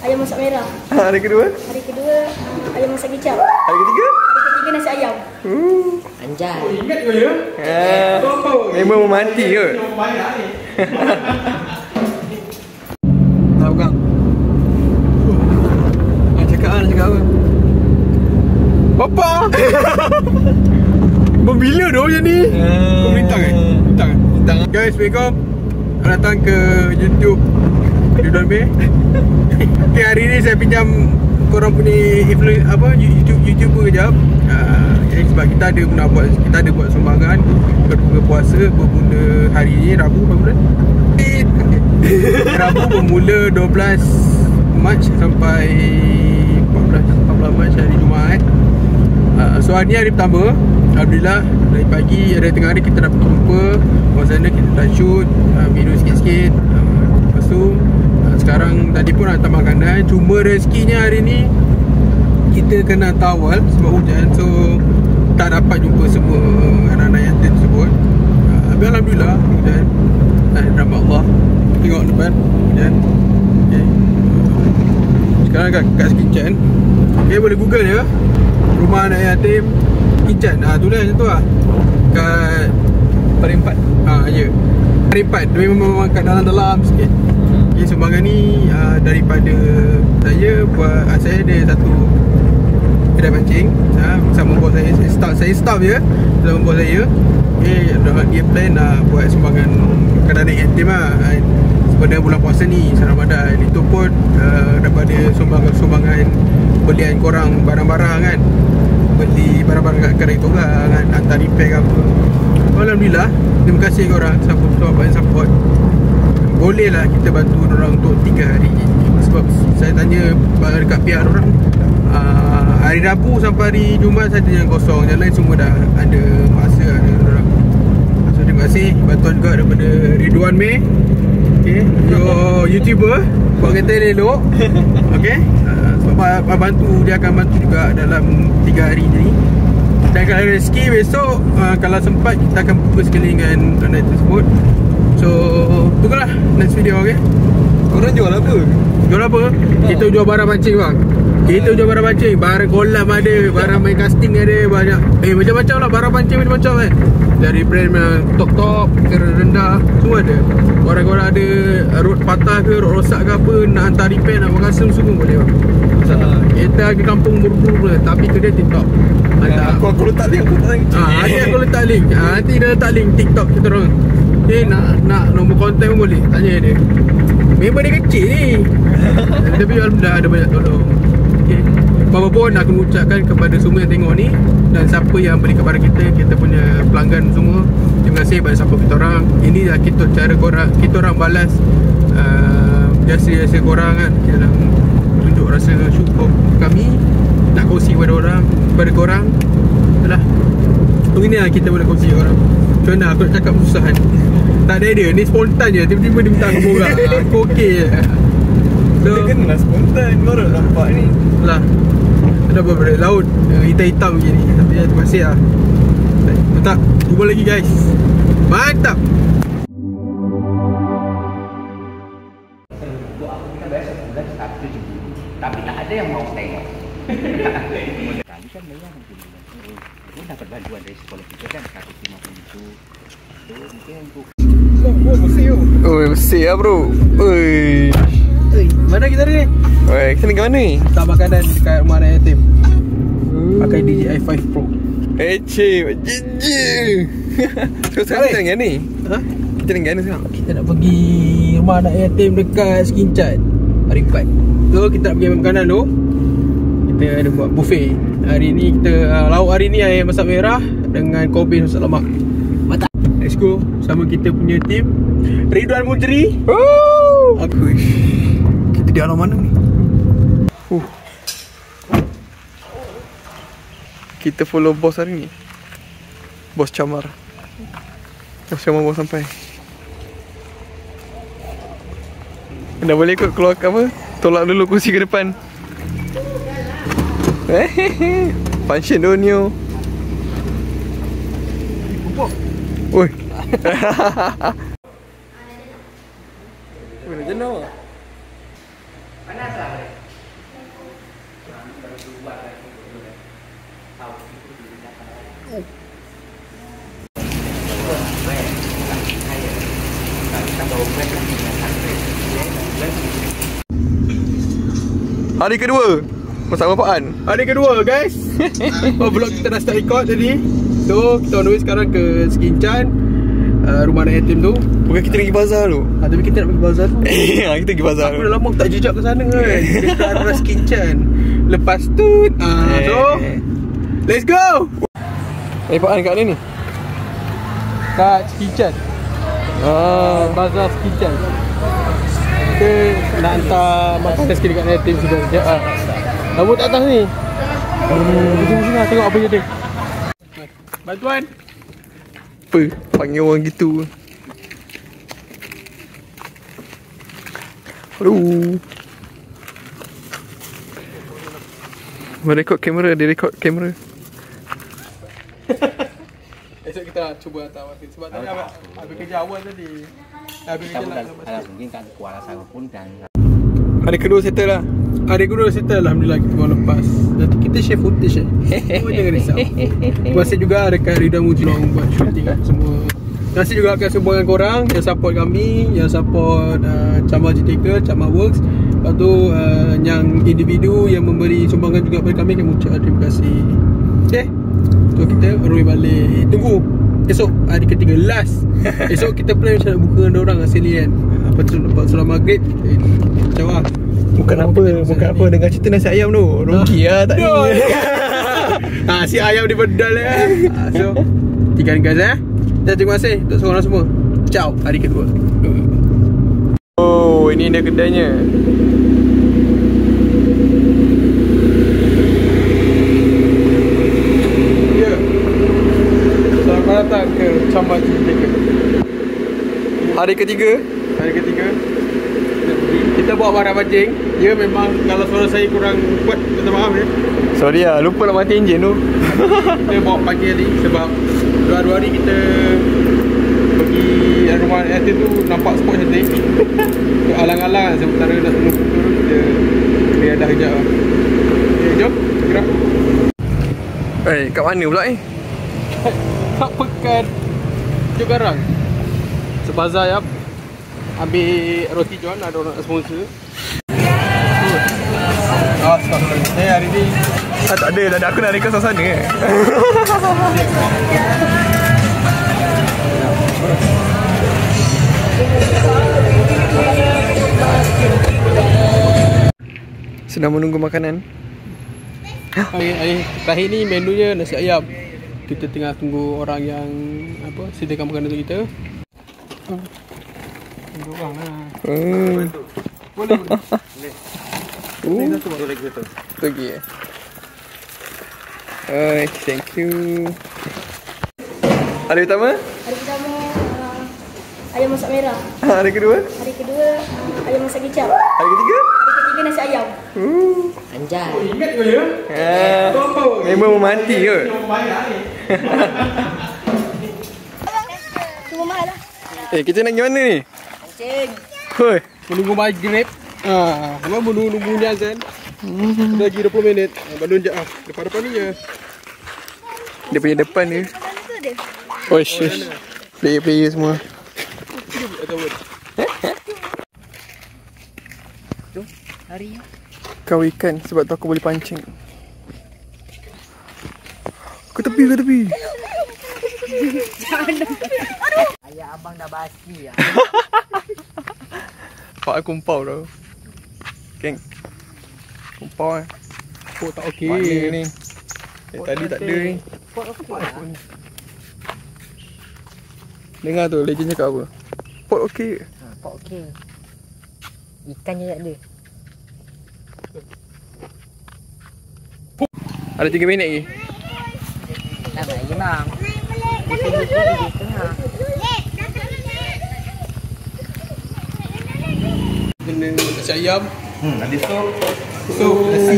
ayam masak merah. Hari kedua? Hari kedua ayam masak kicap. Hari ketiga? Hari ketiga nasi ayam. Anjay. Oh, ingat ke ya? Memang memanti ke? Tak pegang. Nak cakap apa? Bapa! Bila dah macam ni? Kau bintang kan? Bintang. Guys, Assalamualaikum. Datang ke YouTube Ridwan Bay. Okay, hari ni saya pinjam korang punya YouTuber kejap. Sebab kita ada buat sumbangan berbuka puasa bermula hari ni Rabu bermula. Rabu bermula 12 Mac sampai 14 Mac hari Jumaat. So hari ni hari pertama. Alhamdulillah dari pagi dari tengah hari kita dapat jumpa. Kat sana kita dah shoot, minum sikit-sikit. Lepas tu sekarang tadi pun hantar makanan. Cuma rezekinya hari ni kita kena tawal sebab hujan. So tak dapat jumpa semua anak-anak yatim tersebut. Tapi Alhamdulillah hujan. Rahmat Allah. Tengok depan hujan. Okay. Sekarang kat Skinchan. Okay, boleh google ya. Rumah anak yatim Skinchan. Tulis macam tu lah. Kat Paling 4. ya. Paling 4. Dia memang kat dalam-dalam sikit. Okay, sumbangan ni daripada saya buat. Saya ada satu kedai pancing sama bos saya. Saya staff je dalam bos saya. Okay, dia plan buat sumbangan kadang-kadang yatim lah. Sebenarnya bulan puasa ni Ramadan. Itu pun daripada sumbangan belian korang barang-barang kan. Beli barang-barang kat kedai tu kan, hantar repair ke apa. Alhamdulillah, terima kasih korang banyak support. Boleh lah kita bantu orang untuk 3 hari. Sebab saya tanya dekat pihak orang, hari Rabu sampai hari Jumaat saja yang kosong. Yang lain semua dah ada masa ada orang. So terima kasih bantuan juga daripada Ridwan May. Okay, YouTuber buat kereta elok. Okay, sebab bantu, dia akan bantu juga dalam 3 hari ni. Dan kalau rezeki besok kalau sempat kita akan buka sekali dengan anak tersebut. So tunggulah next video. Okay, Korang jual apa? jual apa? Kita jual barang pancing bang. Kita jual barang pancing. Barang kolam ada, barang main casting ada, banyak. Macam-macam lah barang pancing macam-macam kan. Dari brand top, rendah, semua ada. Korang-korang ada road patah ke, road rosak ke apa, nak hantar repair, nak custom semua boleh bang. Kita ke kampung buru-buru pula, tapi kedai TikTok. Aku letak link, Nanti aku letak link. Nanti dia letak link TikTok kita orang. Okay, nak nombor kontak pun boleh. Tanya dia. Member dia kecil ni. Tapi Alhamdulillah ada banyak tolong. Okay. Apa pun aku mengucapkan kepada semua yang tengok ni, dan siapa yang beli barang kita punya pelanggan semua, terima kasih banyak support kita orang. Ini lah cara kita orang balas jasa-jasa korang kan, dalam tunjuk rasa syukur kami nak kongsi kepada korang. Itulah, ini lah kita boleh kongsi korang. Macam mana aku nak cakap susah kan. Tak ada idea, ni spontan je. Tiba-tiba dia minta aku borak. Aku okey je. So, dia kena spontan. Baru nampak ni lah. Ada beberapa laut hitam-hitam begini. Tapi terima kasih lah. Tak, jumpa lagi guys. Mantap. Tapi tak ada yang mau tengok. Kali kan meriah mungkin. Mungkin dapat bantuan dari sekolah kita kan 150 itu mungkin untuk bersih lah bro. Mana kita ni? Kita ni ke mana ni? Tak makanan dekat rumah anak yatim. Pakai DJI 5 Pro. Cik, sekarang kita dengan ni? Kita dengan ni sekarang? Kita nak pergi rumah anak yatim dekat Skinchan hari 4. So kita nak pergi ambil makanan tu. Kita ada buat buffet. Hari ni kita lauk hari ni ayam masak merah dengan kobe masak lemak. Mantap. Let's go. Sama kita punya team Ridwan Mujri. Aku. Kita di alam mana ni? Kita follow bos hari ni. Bos Camar. Bos Camar baru sampai. Dah boleh ikut keluar apa? Tolak dulu kursi ke depan. Function dunia. Oi. Mana jenuh? Panas lah. Hari kedua bersama Pak An. Hari kedua guys. Vlog kita dah start record tadi. So kita on the way sekarang ke Skincan, rumah anak yatim tu. Bukan kita pergi bazar tu. Tapi kita nak pergi bazar tu. Kita pergi bazar Aku tu. dah lama tak jejak ke sana kan. Dekat arah Skincan. Lepas tu so let's go. Pak An kat mana ni? Kat Skincan. Bazar Skincan. Kita nak hantar makanan sikit dekat yatim sudah. Sekejap lah. Rambut tak atas ni. Sini lah tengok apa je dia. Bantuan. Apa? Panggil orang gitu. Aduh. Merekod kamera, dia rekod kamera. Esok kita nak cuba hantar makin. Sebab tadi habis kerja awal tadi. Habis kerja nak Mungkin kan kuala saya pun dan Hari kedua settle lah. hari kedua settle Alhamdulillah kita bulan lepas. Nanti kita share footage Oh jangan risau. Terima kasih juga dekat Ridha Mujlong buat shooting semua. Terima kasih juga kepada semua korang yang support kami, yang support Camar GTK, Camar Works. Lepas tu yang individu yang memberi sumbangan juga kepada kami, kami ucap terima kasih. Okay, so kita roll balik. Tunggu esok hari ketiga last. Esok kita plan macam nak buka dengan orang asli kan. Lepas solat maghrib macam lah. Bukan apa dengar cerita nasi ayam tu. Rugi lah tak ni. Si ayam di bedal So tiga guys Dan terima kasih untuk seorang semua. Ciao hari kedua. Oh, ini dia kedainya. Ya. Selamat datang ke Camar GTK. Hari ketiga. Kita bawa barang pancing. Ya memang kalau suara saya kurang kuat, minta maaf ya. Sorry lah, lupa nak mati enjin tu. Kita bawa pagi tadi sebab 2 hari kita pergi rumah yatim tu nampak spot cantik. Alang-alang sementara nak tunggu pukul kita dah kejap lah. Okay, jom gerak. Kat mana pula ni? Kat Pekan Jogarang. Sebazar ya. Ambil roti john, ada orang nak sponsor. Astagfirullah. Saya hari ni Tak ada, aku nak rekod suasana ke? Sedang menunggu makanan. Terakhir ni menunya nasi ayam. Kita tengah tunggu orang yang sediakan makanan untuk kita. Tunggu orang lah. Boleh. satu lagi satu. Pergi thank you. Hari pertama ayam masak merah. Hari kedua Ayam masak kicap. Hari ketiga Hari ketiga nasi ayam. Anjay. Ingat ke ya? memang memanti ke? Semua mahal lah. Kita nak pergi mana ni? Pancing. Hoi, Menunggu maghrib. Memang menunggu ni azan. Lagi 20 minit. Balon je depan ni je. dia punya depan ni. Mana tu dia? Oish, player semua. Tu hari Kau ikan sebab tu aku boleh pancing. Ke tepi. ayah abang dah basi ya. Pak aku kumpau tau. Geng. Kumpau Oh tak okey. Mana ni? Tadi tak ada ni. Pot okey lah. Dengar tu legend cakap apa? Pot okey. Pot okey. Ikannya tak ada. Ada 3 minit lagi. Tak lagi bang. Di tengah. Kena nasi ayam. Ada sup. Nasi.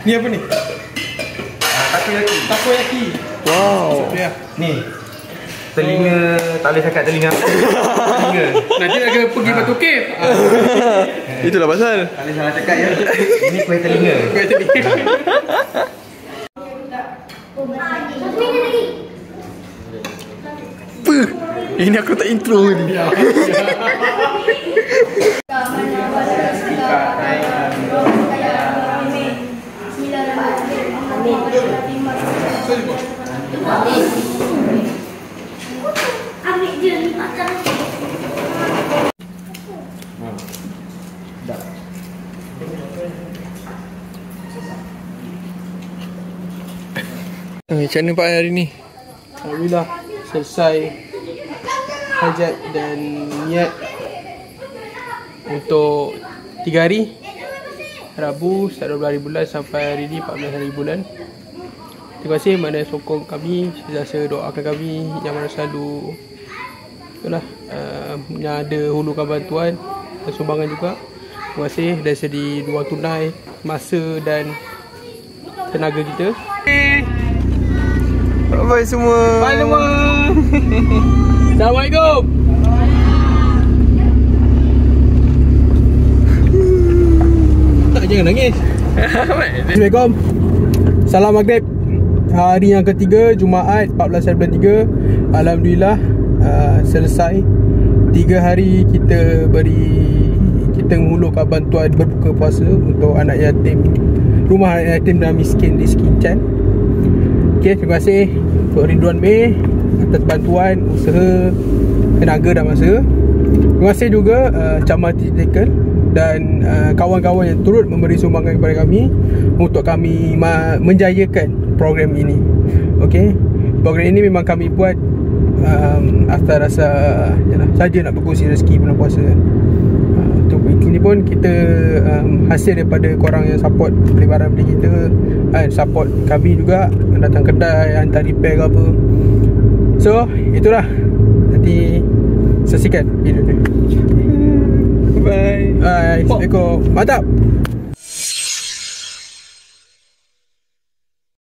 Ni apa ni? Takoyaki. Takoyaki. Wow. Ya. Ni. telinga tak boleh cakap telinga. Telinga. Nanti nak kena pergi Batu Cave. Itulah pasal. Tak boleh salah cakap ya. Ini kuih telinga. Kau tadi. Apa? Ini aku tak intro ni. Ambil je ni macam Macam mana Pak hari ni? Alhamdulillah selesai hajat dan niat untuk 3 hari. Rabu start 12 hari bulan sampai hari ni 14 hari bulan. Terima kasih mana sokong kami, sentiasa doakan kami yang mana selalu itulah yang ada hulukan bantuan dan sumbangan juga. Terima kasih dari segi wang tunai, masa dan tenaga kita. Bye semua. Bye semua. Assalamualaikum. Tak, jangan nangis. Assalamualaikum. Salam maghrib. Hari yang ketiga, Jumaat 14 bulan 3. Alhamdulillah selesai. 3 hari kita menghulurkan bantuan berbuka puasa untuk anak yatim, rumah anak yatim dan miskin di Sekinchan. Okay, terima kasih untuk Ridwan May atas bantuan, usaha, tenaga dan masa. Terima kasih juga Camat Titikel dan kawan-kawan yang turut memberi sumbangan kepada kami untuk kami menjayakan program ini. Okay, program ini memang kami buat atas rasa saja nak berkongsi rezeki bulan puasa. Untuk ini pun kita hasil daripada korang yang support beli barang beli kita, support kami juga datang kedai, hantar repair ke apa. So itulah, nanti saksikan video ni. Bye. Assalamualaikum. Mantap.